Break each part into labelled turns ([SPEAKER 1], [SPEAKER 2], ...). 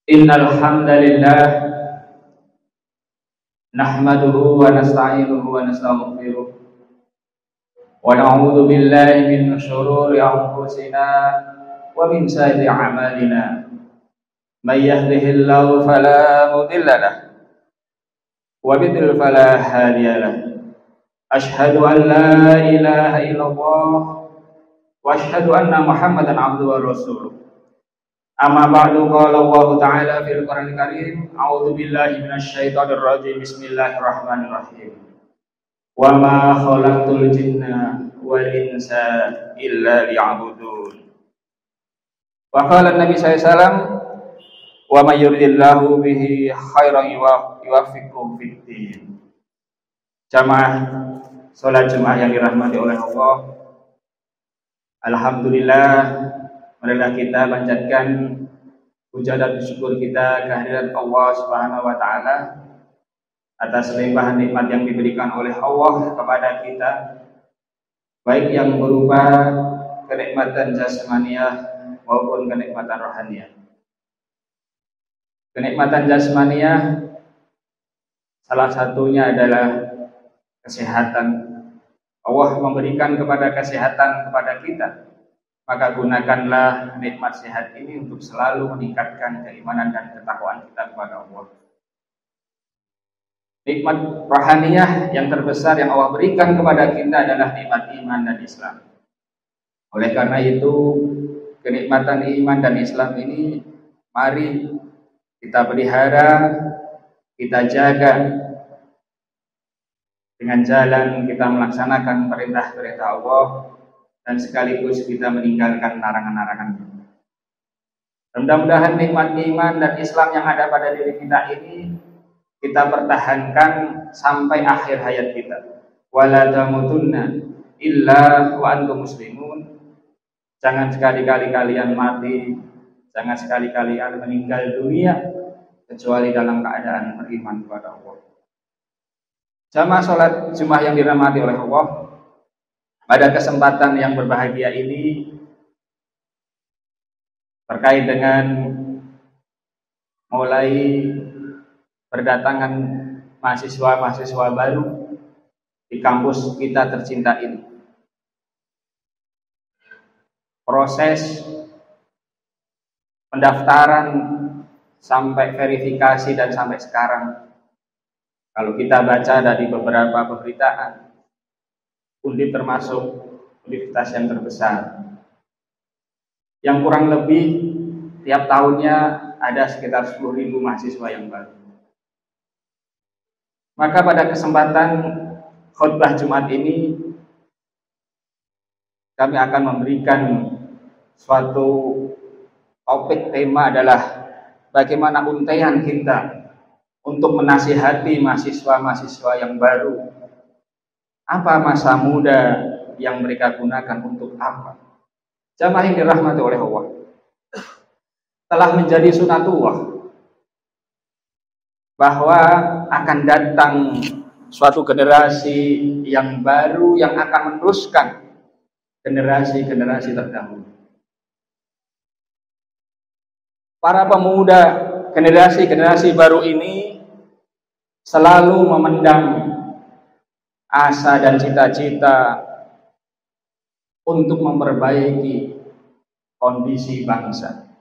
[SPEAKER 1] Innal hamdalillah nahmaduhu wa nasta'inuhu wa nastaghfiruh wa na'udzu billahi min shururi anfusina wa min sayyiati a'malina. May yahdihillahu fala mudilla lahu wa yudlil fala hadiya lahu. Asyhadu an la ilaha illallah wa asyhadu anna Muhammadan abduhu wa rasuluh. Amma ba'du, qala Allah Ta'ala fil Qur'anil Karim, a'udzu billahi minasyaitonir rajim. Bismillahirrahmanirrahim. Wa ma khalaqtul jinna wal insa illa liya'budun. Wa qala Nabi sallallahu alaihi wasallam, wa may yuridillahu bihi khairan yuwaffiqhu fid din. Jamaah salat Jumat yang dirahmati oleh Allah. Alhamdulillah, marilah kita panjatkan puja dan syukur kita kehadirat Allah Subhanahu wa taala atas limpahan nikmat yang diberikan oleh Allah kepada kita, baik yang berupa kenikmatan jasmaniah maupun kenikmatan rohaniah. Kenikmatan jasmaniah salah satunya adalah kesehatan. Allah memberikan kepada kesehatan kepada kita. Maka gunakanlah nikmat sehat ini untuk selalu meningkatkan keimanan dan ketakwaan kita kepada Allah. Nikmat rohaniyah yang terbesar yang Allah berikan kepada kita adalah nikmat iman dan Islam. Oleh karena itu, kenikmatan iman dan Islam ini mari kita pelihara, kita jaga dengan jalan kita melaksanakan perintah-perintah Allah dan sekaligus kita meninggalkan larangan-larangan. Mudah-mudahan nikmat iman dan Islam yang ada pada diri kita ini kita pertahankan sampai akhir hayat kita. Wala tamutunna illa wa antum muslimun. Jangan sekali-kali kalian mati, jangan sekali-kali kalian meninggal dunia kecuali dalam keadaan beriman kepada Allah. Jamaah salat Jumat yang dirahmati oleh Allah, pada kesempatan yang berbahagia ini terkait dengan mulai berdatangan mahasiswa-mahasiswa baru di kampus kita tercinta ini. Proses pendaftaran sampai verifikasi dan sampai sekarang, kalau kita baca dari beberapa pemberitaan, Undip termasuk universitas yang terbesar, yang kurang lebih tiap tahunnya ada sekitar 10.000 mahasiswa yang baru. Maka pada kesempatan khutbah Jumat ini kami akan memberikan suatu topik, tema adalah bagaimana untaian kita untuk menasihati mahasiswa-mahasiswa yang baru. Apa masa muda yang mereka gunakan untuk apa? Jamaah yang dirahmati oleh Allah, telah menjadi sunatullah bahwa akan datang suatu generasi yang baru yang akan meneruskan generasi-generasi terdahulu. Para pemuda generasi-generasi baru ini selalu memendam asa dan cita-cita untuk memperbaiki kondisi bangsa.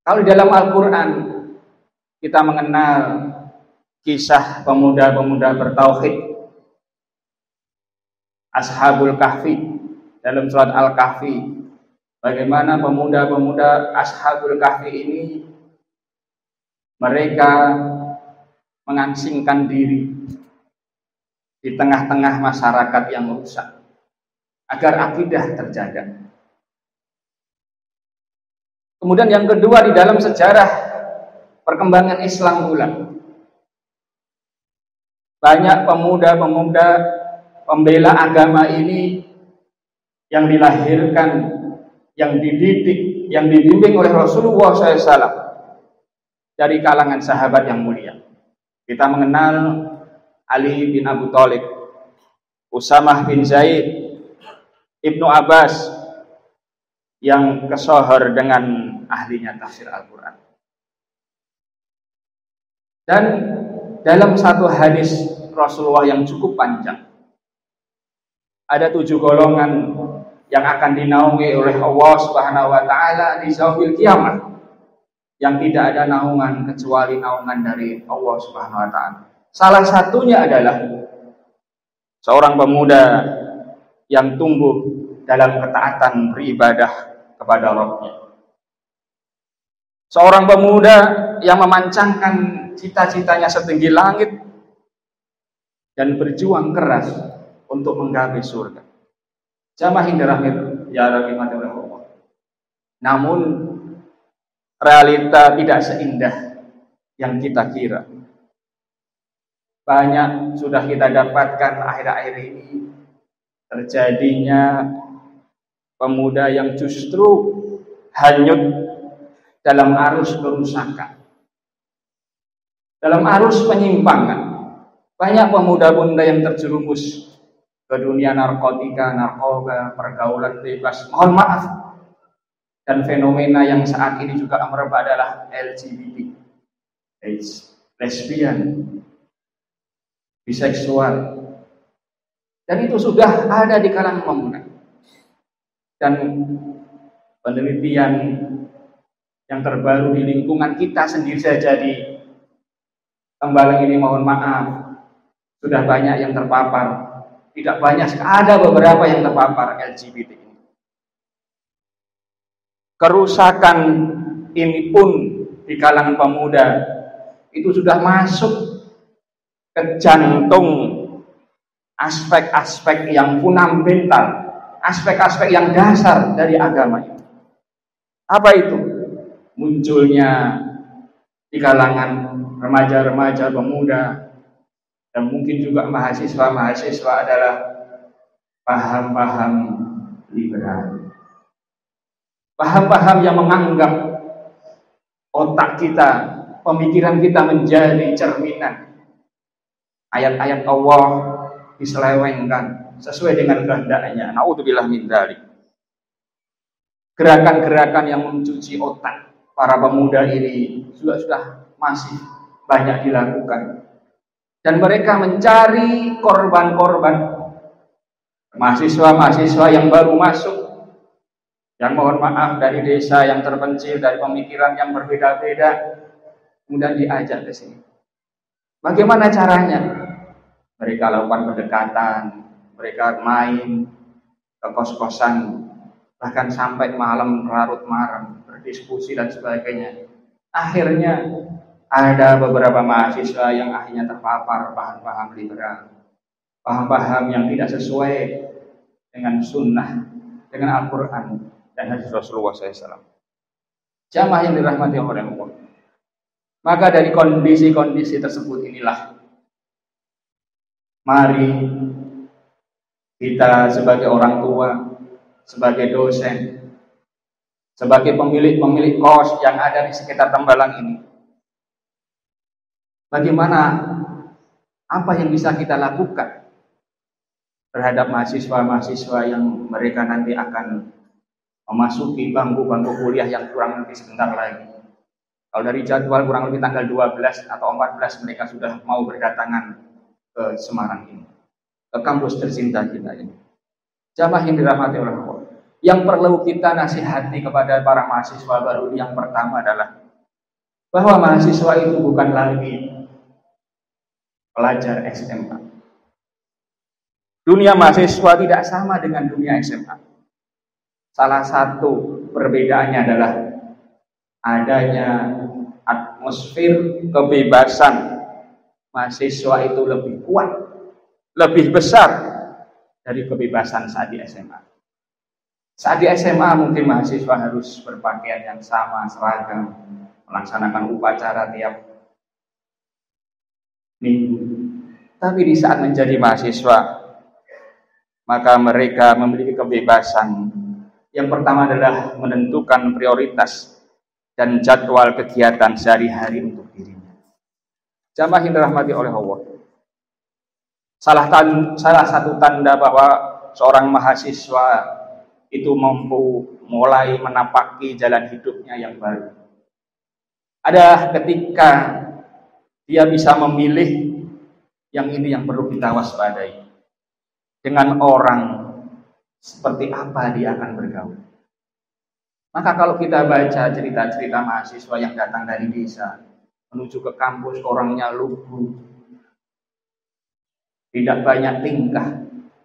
[SPEAKER 1] Kalau di dalam Al-Quran kita mengenal kisah pemuda-pemuda bertauhid, Ashabul Kahfi dalam surat Al-Kahfi, bagaimana pemuda-pemuda Ashabul Kahfi ini mereka mengasingkan diri di tengah-tengah masyarakat yang rusak agar akidah terjaga. Kemudian yang kedua, di dalam sejarah perkembangan Islam pula, banyak pemuda-pemuda pembela agama ini yang dilahirkan, yang dididik, yang dibimbing oleh Rasulullah SAW dari kalangan sahabat yang mulia. Kita mengenal Ali bin Abu Thalib, Usamah bin Zaid, Ibnu Abbas, yang kesohor dengan ahlinya tafsir Al-Quran. Dan dalam satu hadis Rasulullah yang cukup panjang, ada 7 golongan yang akan dinaungi oleh Allah Subhanahu wa taala di yaumil kiamat, yang tidak ada naungan kecuali naungan dari Allah Subhanahu wa taala. Salah satunya adalah seorang pemuda yang tumbuh dalam ketaatan beribadah kepada Rabb-Nya. Seorang pemuda yang memancangkan cita-citanya setinggi langit dan berjuang keras untuk menggapai surga. Jamaah yang dirahmati Allah. Namun realita tidak seindah yang kita kira. Banyak sudah kita dapatkan akhir-akhir ini terjadinya pemuda yang justru hanyut dalam arus kerusakan, dalam arus penyimpangan. Banyak pemuda-pemuda yang terjerumus ke dunia narkotika, narkoba, pergaulan bebas. Mohon maaf. Dan fenomena yang saat ini juga merebak adalah LGBT, AIDS, lesbian, biseksual. Dan itu sudah ada di kalangan pemuda. Dan penelitian yang terbaru di lingkungan kita sendiri saja di Tembalang ini, mohon maaf, sudah banyak yang terpapar. Tidak banyak, ada beberapa yang terpapar LGBT ini. Kerusakan ini pun di kalangan pemuda itu sudah masuk ke jantung aspek-aspek yang fundamental, aspek-aspek yang dasar dari agama itu. Apa itu? Munculnya di kalangan remaja-remaja, pemuda, dan mungkin juga mahasiswa-mahasiswa adalah paham-paham liberal. Paham-paham yang menganggap otak kita, pemikiran kita menjadi cerminan ayat-ayat Allah diselewengkan sesuai dengan kehendaknya. Naudzubillah min dzalik. Gerakan-gerakan yang mencuci otak para pemuda ini sudah masih banyak dilakukan. Dan mereka mencari korban-korban, mahasiswa-mahasiswa yang baru masuk, yang mohon maaf dari desa yang terpencil, dari pemikiran yang berbeda-beda, kemudian diajak ke sini. Bagaimana caranya? Mereka lakukan pendekatan, mereka main ke kos-kosan, bahkan sampai malam larut malam, berdiskusi dan sebagainya. Akhirnya ada beberapa mahasiswa yang akhirnya terpapar paham-paham liberal, paham-paham yang tidak sesuai dengan sunnah, dengan Al-Quran dan hadis Rasulullah SAW. Jamaah yang dirahmati oleh Allah. Maka dari kondisi-kondisi tersebut inilah, mari kita sebagai orang tua, sebagai dosen, sebagai pemilik kos yang ada di sekitar Tembalang ini, bagaimana, apa yang bisa kita lakukan terhadap mahasiswa-mahasiswa yang mereka nanti akan memasuki bangku-bangku kuliah yang kurang lebih sebentar lagi. Kalau dari jadwal kurang lebih tanggal 12 atau 14 mereka sudah mau berdatangan ke Semarang ini, ke kampus tercinta kita ini. Jamaah yang dirahmati oleh Allah. Yang perlu kita nasihati kepada para mahasiswa baru yang pertama adalah bahwa mahasiswa itu bukan lagi pelajar SMA. Dunia mahasiswa tidak sama dengan dunia SMA. Salah satu perbedaannya adalah adanya atmosfer kebebasan. Mahasiswa itu lebih kuat, lebih besar dari kebebasan saat di SMA. Saat di SMA mungkin mahasiswa harus berpakaian yang sama, seragam, melaksanakan upacara tiap minggu. Tapi di saat menjadi mahasiswa, maka mereka memiliki kebebasan. Yang pertama adalah menentukan prioritas dan jadwal kegiatan sehari-hari untuk dirinya. Jamaah yang dirahmati oleh Allah. Salah satu tanda bahwa seorang mahasiswa itu mampu mulai menapaki jalan hidupnya yang baru adalah ketika dia bisa memilih yang ini yang perlu kita waspadai. Dengan orang seperti apa dia akan bergaul. Maka kalau kita baca cerita-cerita mahasiswa yang datang dari desa menuju ke kampus, orangnya lugu, tidak banyak tingkah.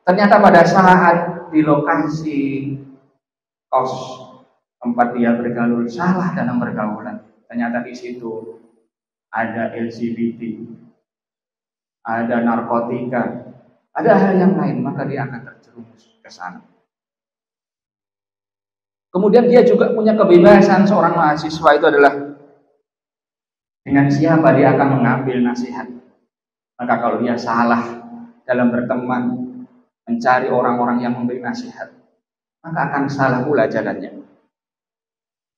[SPEAKER 1] Ternyata pada saat di lokasi kos tempat dia bergaul, salah dalam pergaulan. Ternyata di situ ada LGBT, ada narkotika, ada hal yang lain, maka dia akan terjerumus ke sana. Kemudian dia juga punya kebebasan, seorang mahasiswa itu adalah dengan siapa dia akan mengambil nasihat. Maka kalau dia salah dalam berteman, mencari orang-orang yang memberi nasihat, maka akan salah pula jalannya.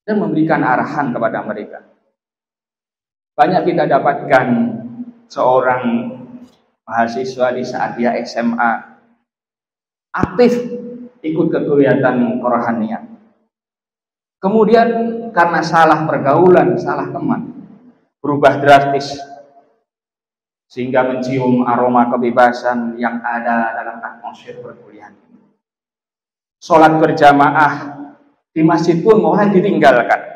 [SPEAKER 1] Dan memberikan arahan kepada mereka. Banyak kita dapatkan seorang mahasiswa di saat dia SMA aktif ikut kegiatan kerohanian. Kemudian karena salah pergaulan, salah teman, berubah drastis sehingga mencium aroma kebebasan yang ada dalam atmosfer perkuliahan. Sholat berjamaah di masjid pun mulai ditinggalkan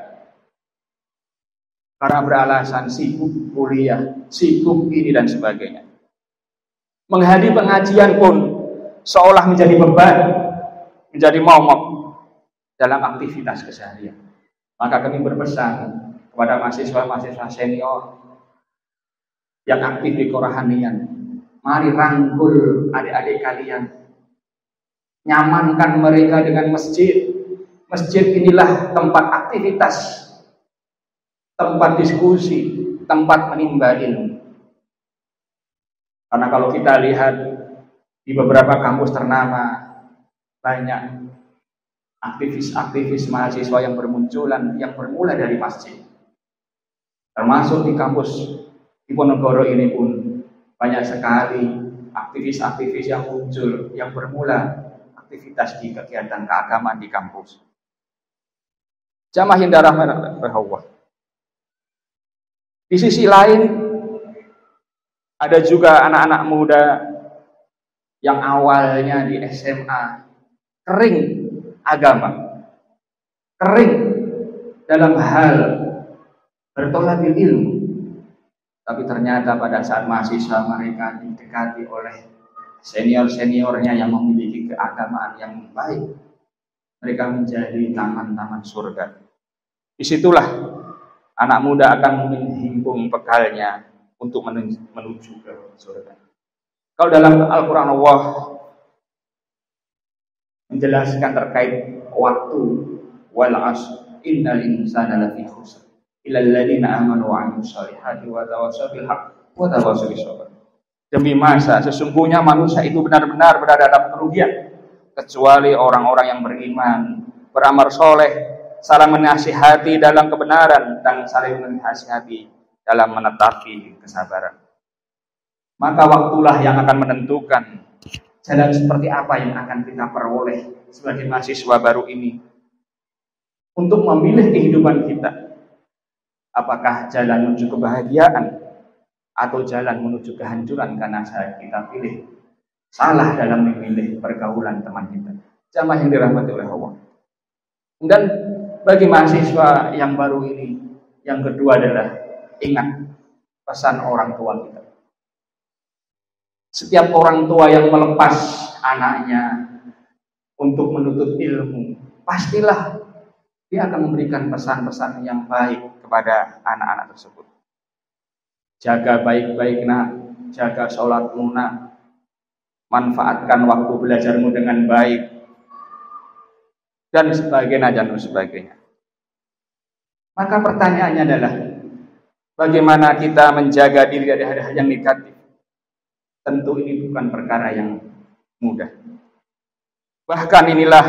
[SPEAKER 1] karena beralasan sibuk kuliah, sibuk ini dan sebagainya. Menghadiri pengajian pun seolah menjadi beban, menjadi momok dalam aktivitas keseharian. Maka kami berpesan kepada mahasiswa-mahasiswa senior yang aktif di kerohanian, mari rangkul adik-adik kalian, nyamankan mereka dengan masjid. Masjid inilah tempat aktivitas, tempat diskusi, tempat menimba ilmu. Karena kalau kita lihat di beberapa kampus ternama, banyak aktivis-aktivis mahasiswa yang bermunculan, yang bermula dari masjid. Termasuk di kampus Diponegoro ini pun banyak sekali aktivis-aktivis yang muncul, yang bermula aktivitas di kegiatan keagamaan di kampus. Jamaah yang dirahmati Allah. Di sisi lain, ada juga anak-anak muda yang awalnya di SMA kering agama, kering dalam hal bertolak ilmu, tapi ternyata pada saat mahasiswa mereka didekati oleh senior-seniornya yang memiliki keagamaan yang baik, mereka menjadi taman-taman surga. Disitulah anak muda akan menghimpun bekalnya untuk menuju ke surga. Kalau dalam Al-Quran Allah menjelaskan terkait waktu, wal asr innal insana lafi khusr illa alladziina aamanu wa 'amilus shalihati wa tawassaw bil haqq wa tawassaw bis sabr. Demi masa, sesungguhnya manusia itu benar-benar berada dalam kerugian kecuali orang-orang yang beriman, beramal soleh, saling menasihati dalam kebenaran dan saling menasihati dalam menetapi kesabaran. Maka waktulah yang akan menentukan jalan seperti apa yang akan kita peroleh sebagai mahasiswa baru ini untuk memilih kehidupan kita. Apakah jalan menuju kebahagiaan atau jalan menuju kehancuran karena kita pilih salah dalam memilih pergaulan teman kita. Jamaah yang dirahmati oleh Allah. Dan bagi mahasiswa yang baru ini, yang kedua adalah ingat pesan orang tua kita. Setiap orang tua yang melepas anaknya untuk menuntut ilmu, pastilah dia akan memberikan pesan-pesan yang baik kepada anak-anak tersebut. Jaga baik-baik nak, jaga sholatmu nak, manfaatkan waktu belajarmu dengan baik, dan sebagainya. Maka pertanyaannya adalah, bagaimana kita menjaga diri dari hal-hal yang negatif? Tentu ini bukan perkara yang mudah. Bahkan inilah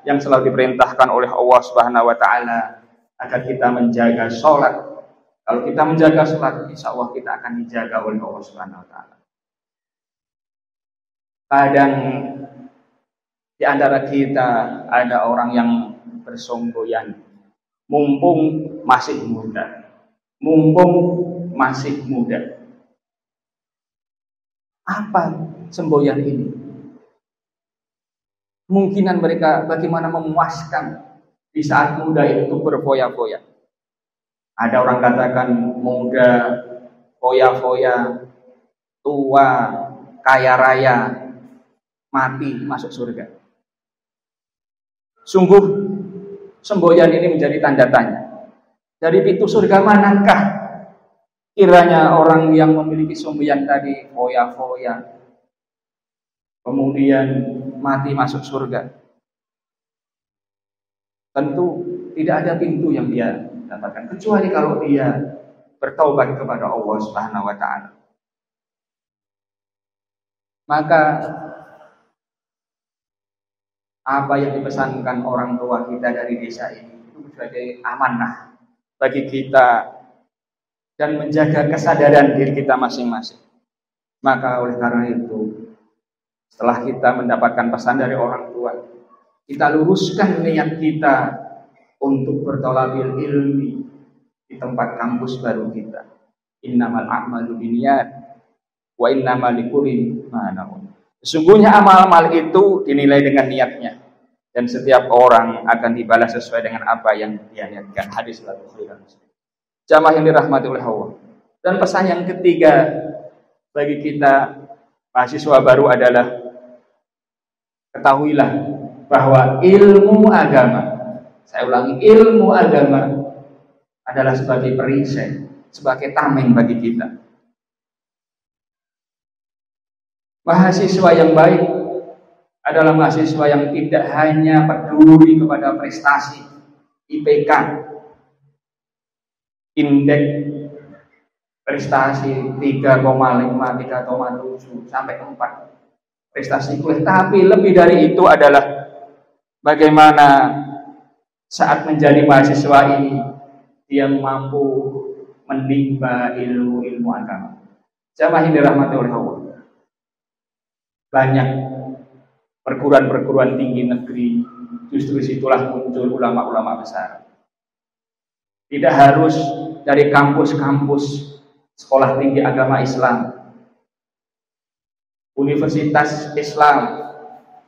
[SPEAKER 1] yang selalu diperintahkan oleh Allah Subhanahu wa taala agar kita menjaga sholat. Kalau kita menjaga sholat, insya Allah kita akan dijaga oleh Allah Subhanahu wa taala. Kadang di antara kita ada orang yang bersonggoyan, mumpung masih muda, mumpung masih muda. Apa semboyan ini? Kemungkinan mereka bagaimana memuaskan di saat muda itu berfoya-foya. Ada orang katakan muda, foya-foya, tua, kaya raya, mati masuk surga. Sungguh semboyan ini menjadi tanda tanya. Dari pintu surga manakah kiranya orang yang memiliki semboyan tadi foya-foya, kemudian mati masuk surga? Tentu tidak ada pintu yang dia dapatkan kecuali kalau dia bertaubat kepada Allah Subhanahu wa taala. Maka apa yang dipesankan orang tua kita dari desa ini itu sebagai amanah bagi kita dan menjaga kesadaran diri kita masing-masing. Maka oleh karena itu, setelah kita mendapatkan pesan dari orang tua, kita luruskan niat kita untuk berthalabil ilmi di tempat kampus baru kita. Innamal a'malu binniyat wa innamal likulli ma nawa. Sesungguhnya amal-amal itu dinilai dengan niatnya, dan setiap orang akan dibalas sesuai dengan apa yang dia niatkan. Hadis riwayat Bukhari dan Muslim. Jamaah yang dirahmati oleh Allah. Dan pesan yang ketiga bagi kita mahasiswa baru adalah ketahuilah bahwa ilmu agama, saya ulangi, ilmu agama adalah sebagai perisai, sebagai tameng bagi kita. Mahasiswa yang baik adalah mahasiswa yang tidak hanya peduli kepada prestasi IPK, indeks prestasi 3,5, 3,7 sampai 4 prestasi kuliah, tapi lebih dari itu adalah bagaimana saat menjadi mahasiswa ini dia mampu menimba ilmu-ilmu agama. Jamaah yang dirahmati oleh Allah. Banyak perguruan-perguruan tinggi negeri, justru situlah muncul ulama-ulama besar. Tidak harus dari kampus-kampus sekolah tinggi agama Islam, universitas Islam,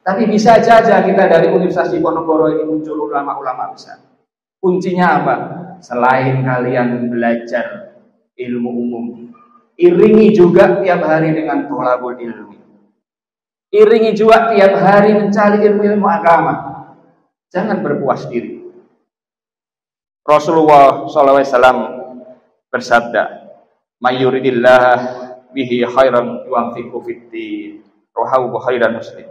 [SPEAKER 1] tapi bisa saja kita dari Universitas Diponegoro ini muncul ulama-ulama besar. Kuncinya apa? Selain kalian belajar ilmu umum, iringi juga tiap hari dengan thalabul ilmi. Iringi juga tiap hari mencari ilmu-ilmu agama. Jangan berpuas diri. Rasulullah SAW bersabda, "Mayyuridillah bihi khairan yuwaffiqhu fiddin." Rawahu Bukhari dan Muslim.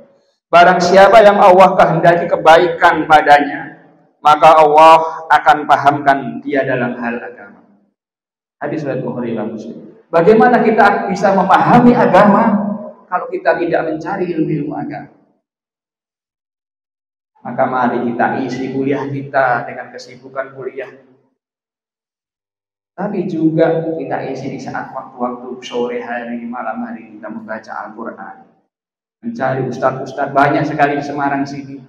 [SPEAKER 1] Barang siapa yang Allah kehendaki kebaikan padanya, maka Allah akan pahamkan dia dalam hal agama. Hadis riwayat Bukhari dan Muslim. Bagaimana kita bisa memahami agama kalau kita tidak mencari ilmu-ilmu agama? Maka mari kita isi kuliah kita dengan kesibukan kuliah, tapi juga kita isi di saat waktu-waktu sore hari, malam hari kita membaca Al-Quran, mencari ustadz-ustadz. Banyak sekali di Semarang sini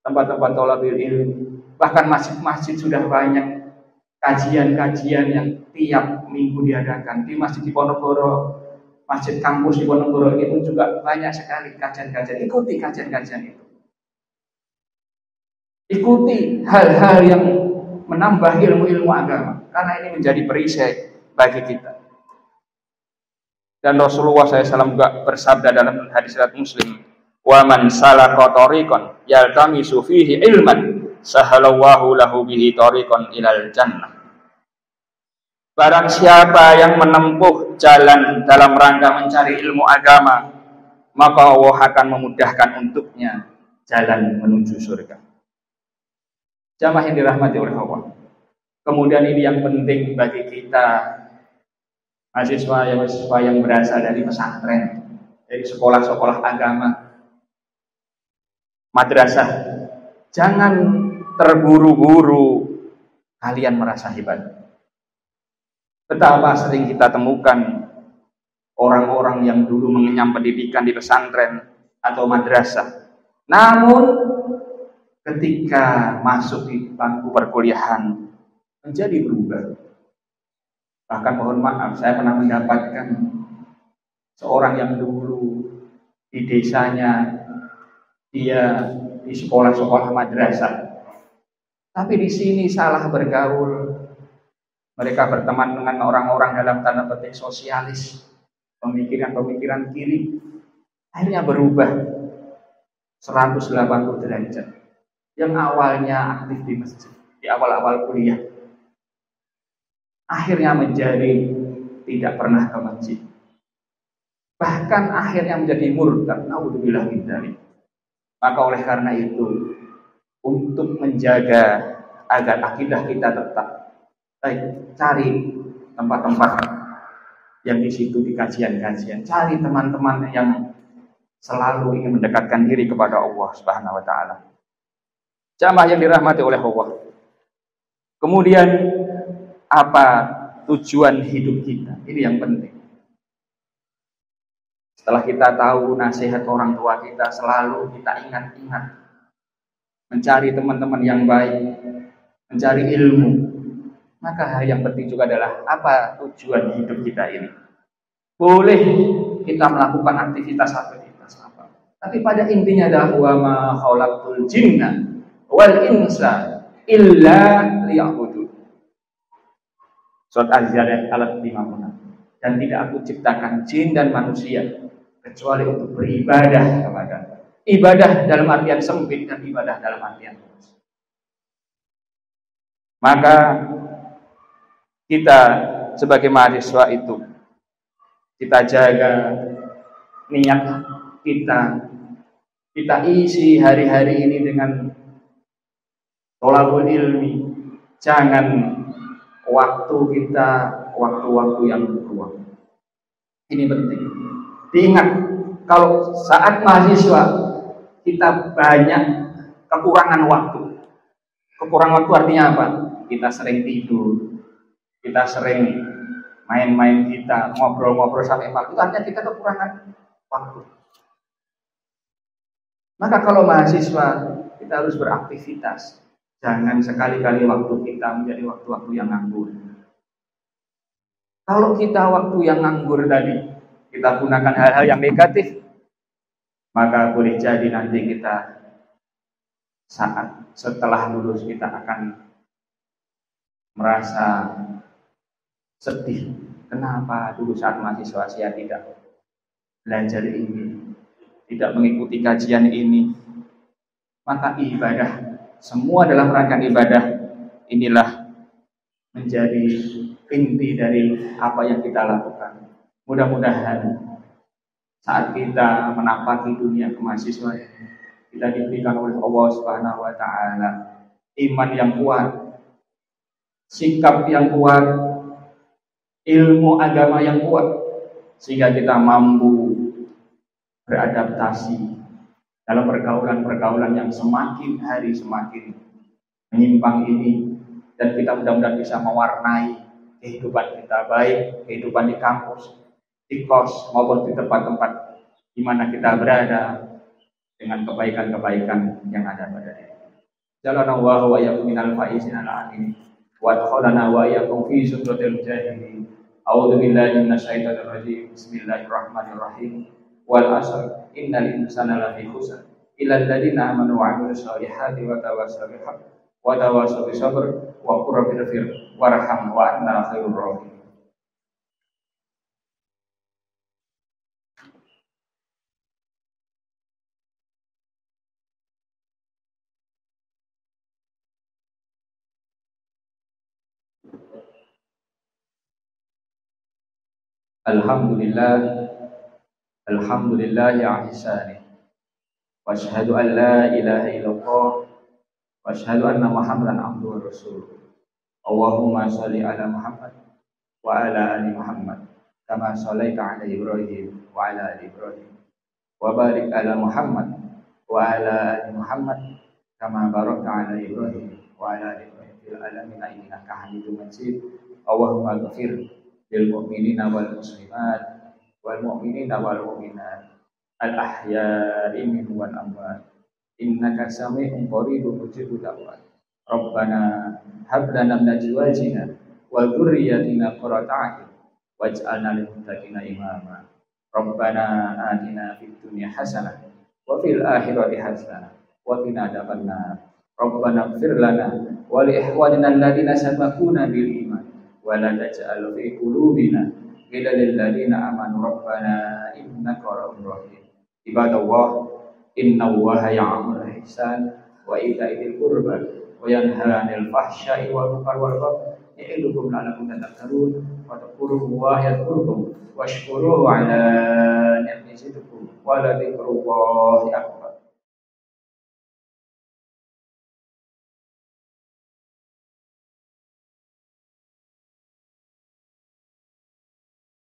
[SPEAKER 1] tempat-tempat thalabul ilmi, bahkan masjid-masjid sudah banyak kajian-kajian yang tiap minggu diadakan. Di Masjid Diponegoro, Masjid Kampus Diponegoro itu juga banyak sekali kajian-kajian. Ikuti kajian-kajian itu. Ikuti hal-hal yang menambah ilmu-ilmu agama, karena ini menjadi perisai bagi kita. Dan Rasulullah SAW juga bersabda dalam hadis riwayat Muslim, "Wa man salaka tariqan yaltamisu fihi ilman, sahalallahu lahu bihi tariqan ilal jannah." Barang siapa yang menempuh jalan dalam rangka mencari ilmu agama, maka Allah akan memudahkan untuknya jalan menuju surga. Jamaah yang dirahmati oleh Allah. Kemudian ini yang penting bagi kita mahasiswa yang berasal dari pesantren, dari sekolah-sekolah agama, madrasah. Jangan terburu-buru kalian merasa hebat. Betapa sering kita temukan orang-orang yang dulu mengenyam pendidikan di pesantren atau madrasah, namun ketika masuk di bangku perkuliahan menjadi berubah. Bahkan mohon maaf, saya pernah mendapatkan seorang yang dulu di desanya dia di sekolah-sekolah madrasah, tapi di sini salah bergaul. Mereka berteman dengan orang-orang dalam tanda petik sosialis, pemikiran-pemikiran kiri. Akhirnya berubah 180 derajat. Yang awalnya aktif di masjid, di awal-awal kuliah, akhirnya menjadi tidak pernah ke masjid. Bahkan akhirnya menjadi murtad. Naudzubillah min dzalik. Maka oleh karena itu, untuk menjaga agar akidah kita tetap baik, cari tempat-tempat yang di situ di kajian-kajian, cari teman-teman yang selalu ingin mendekatkan diri kepada Allah Subhanahu wa taala. Jamaah yang dirahmati oleh Allah. Kemudian apa tujuan hidup kita? Ini yang penting. Setelah kita tahu nasihat orang tua kita, selalu kita ingat-ingat mencari teman-teman yang baik, mencari ilmu. Maka hal yang penting juga adalah apa tujuan hidup kita ini. Boleh kita melakukan aktivitas apa, tapi pada intinya adalah wa ma khalaqtul jinna wal insa illa liya'budun. Surat Az-Zariyat ayat 56. Dan tidak aku ciptakan jin dan manusia kecuali untuk beribadah kepada. Ibadah dalam artian sempit dan ibadah dalam artian luas. Maka kita sebagai mahasiswa itu kita jaga niat kita isi hari-hari ini dengan thalabul ilmi. Jangan waktu kita waktu-waktu yang berluang. Ini penting. Diingat, kalau saat mahasiswa kita banyak kekurangan waktu. Kekurangan waktu artinya apa? Kita sering tidur, kita sering main-main, kita ngobrol-ngobrol sampai malam. Itu artinya kita kekurangan waktu. Maka kalau mahasiswa kita harus beraktivitas. Jangan sekali-kali waktu kita menjadi waktu-waktu yang nganggur. Kalau kita waktu yang nganggur tadi kita gunakan hal-hal yang negatif, maka boleh jadi nanti kita saat setelah lulus kita akan merasa sedih. Kenapa dulu saat mahasiswa saya tidak belajar ini, tidak mengikuti kajian ini? Maka ibadah, semua dalam rangkaian ibadah inilah menjadi inti dari apa yang kita lakukan. Mudah-mudahan saat kita menapaki dunia kemahasiswaan, kita diberikan oleh Allah Subhanahu wa taala iman yang kuat, sikap yang kuat, ilmu agama yang kuat, sehingga kita mampu beradaptasi dalam pergaulan-pergaulan yang semakin hari semakin menyimpang ini, dan kita mudah-mudahan bisa mewarnai kehidupan kita, baik kehidupan di kampus, di kos, maupun di tempat-tempat di mana kita berada, dengan kebaikan-kebaikan yang ada pada diri. Jalanallahu wa iyyakum minal faizin al-amin wa adkhalana wa iyyakum fi sutratil mujahidin. A'udzu billahi minasyaitonir rajim. Bismillahirrahmanirrahim. Wal 'asr innal insana lafi khusr illa alladziina aamanu wa 'amilus shalihati wa tawassaw bil haqq wa tawassaw bis sabr wa qur rabbil fir warham wa anta khairur rahimin. Alhamdulillah, alhamdulillah ya ihsani. Wa asyhadu an la ilaha illallah wa asyhadu anna Muhammadan abduhu wa rasuluh. Allahumma shalli ala Muhammad wa ala ali Muhammad kama shallaita ala Ibrahim wa ala ali Ibrahim. Wa barik ala Muhammad wa ala ali Muhammad kama barakta ala Ibrahim wa ala ali Ibrahim fil alamin innaka Hamidum Majid. Allahumma ighfir lil mu'minina wal muslimat wal mu'minina wal mu'minat al ahya'i minhum wal amwat innaka sami'un qaribun mujibud da'wat. Rabbana hab lana min azwajina wa dzurriyyatina qurrata a'yun waj'alna lil muttaqina imama. Rabbana atina fid dunya hasanah wa fil akhirati hasanah wa qina adzabannar. Rabbana ighfir lana wa li ikhwanina alladziina sabaquna bil iman wa la taj'al fi qulubina ghillan lil ladziina amanu rabbana innaka ra'ufur rahim. Ibadallah, innallaha ya'muru bil ihsan wa ita'i dzil qurba wa yanha 'anil fahsya'i wal munkari wal baghi ya'idukum la'allakum tadhakkarun wa tadhkurullaha yadhkurkum washkuruhu 'ala ni'matihi yazidkum wa la dzikrullahi akbar.